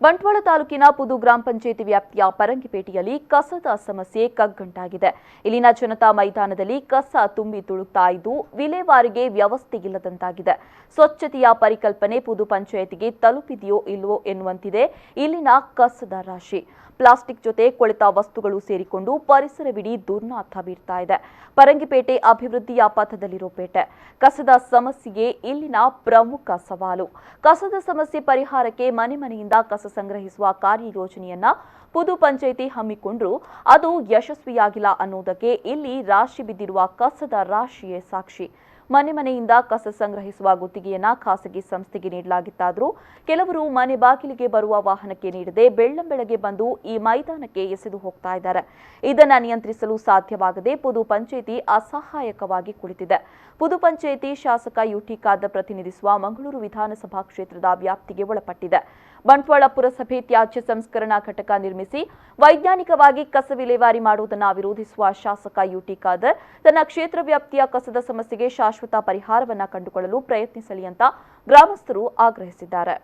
ಬಂಟ್ವಾಳ ತಾಲೂಕಿನ ಪುದು ಗ್ರಾಮ ಪಂಚಾಯಿತಿ ವ್ಯಾಪ್ತಿಯ ಪರಂಗಿಪೇಟೆಯಲ್ಲಿ ಕಸದ ಸಮಸ್ಯೆ ಕಗ್ಗಂಟಾಗಿದೆ. ಇಲ್ಲಿನ ಜನತಾ ಮೈದಾನದಲ್ಲಿ ಕಸ ತುಂಬಿ ತುಳುಕ್ತಾ ಇದ್ದು ವಿಲೇವಾರಿಗೆ ವ್ಯವಸ್ಥೆ ಇಲ್ಲದಂತಾಗಿದೆ. ಸ್ವಚ್ಛತೆಯ ಪರಿಕಲ್ಪನೆ ಪುದು ಪಂಚಾಯಿತಿಗೆ ತಲುಪಿದೆಯೋ ಇಲ್ಲವೋ ಎನ್ನುವಂತಿದೆ ಇಲ್ಲಿನ ಕಸದ ರಾಶಿ. ಪ್ಲಾಸ್ಟಿಕ್ ಜೊತೆ ಕೊಳೆತ ವಸ್ತುಗಳು ಸೇರಿಕೊಂಡು ಪರಿಸರವಿಡೀ ದುರ್ನಾಥ ಬೀರ್ತಾ ಇದೆ. ಪರಂಗಿಪೇಟೆ ಅಭಿವೃದ್ಧಿಯ ಪಥದಲ್ಲಿರೋ ಪೇಟೆ. ಕಸದ ಸಮಸ್ಯೆಯೇ ಇಲ್ಲಿನ ಪ್ರಮುಖ ಸವಾಲು. ಕಸದ ಸಮಸ್ಯೆ ಪರಿಹಾರಕ್ಕೆ ಮನೆ ಮನೆಯಿಂದ ಕಸ ಸಂಗ್ರಹಿಸುವ ಕಾರ್ಯಯೋಜನೆಯನ್ನ ಪುದು ಪಂಚಾಯಿತಿ ಹಮ್ಮಿಕೊಂಡ್ರು ಅದು ಯಶಸ್ವಿಯಾಗಿಲ್ಲ ಅನ್ನೋದಕ್ಕೆ ಇಲ್ಲಿ ರಾಶಿ ಬಿದ್ದಿರುವ ಕಸದ ರಾಶಿಯೇ ಸಾಕ್ಷಿ. ಮನೆ ಮನೆಯಿಂದ ಕಸ ಸಂಗ್ರಹಿಸುವ ಗುತ್ತಿಗೆಯನ್ನ ಖಾಸಗಿ ಸಂಸ್ಥೆಗೆ ನೀಡಲಾಗಿತ್ತಾದರೂ ಕೆಲವರು ಮನೆ ಬಾಗಿಲಿಗೆ ಬರುವ ವಾಹನಕ್ಕೆ ನೀಡದೆ ಬೆಳ್ಳಂಬೆಳಗ್ಗೆ ಬಂದು ಈ ಮೈದಾನಕ್ಕೆ ಎಸೆದು ಹೋಗ್ತಾ ಇದ್ದಾರೆ. ಇದನ್ನ ನಿಯಂತ್ರಿಸಲು ಸಾಧ್ಯವಾಗದೆ ಪುದು ಪಂಚಾಯಿತಿ ಅಸಹಾಯಕವಾಗಿ ಕುಳಿತಿದೆ. ಪುದು ಪಂಚಾಯಿತಿ ಶಾಸಕ ಯುಟಿ ಖಾದರ್ ಪ್ರತಿನಿಧಿಸುವ ಮಂಗಳೂರು ವಿಧಾನಸಭಾ ಕ್ಷೇತ್ರದ ವ್ಯಾಪ್ತಿಗೆ ಒಳಪಟ್ಟಿದೆ. ಬಂಟ್ವಾಳ ಪುರಸಭೆ ತ್ಯಾಜ್ಯ ಸಂಸ್ಕರಣಾ ಘಟಕ ನಿರ್ಮಿಸಿ ವೈಜ್ಞಾನಿಕವಾಗಿ ಕಸ ವಿಲೇವಾರಿ ಮಾಡುವುದನ್ನು ವಿರೋಧಿಸುವ ಶಾಸಕ ಯುಟಿ ಖಾದರ್ ತನ್ನ ಕ್ಷೇತ್ರ ವ್ಯಾಪ್ತಿಯ ಕಸದ ಸಮಸ್ಯೆಗೆ ಶಾಶ್ವತ ಪರಿಹಾರವನ್ನು ಕಂಡುಕೊಳ್ಳಲು ಪ್ರಯತ್ನಿಸಲಿ ಅಂತ ಗ್ರಾಮಸ್ಥರು ಆಗ್ರಹಿಸಿದ್ದಾರೆ.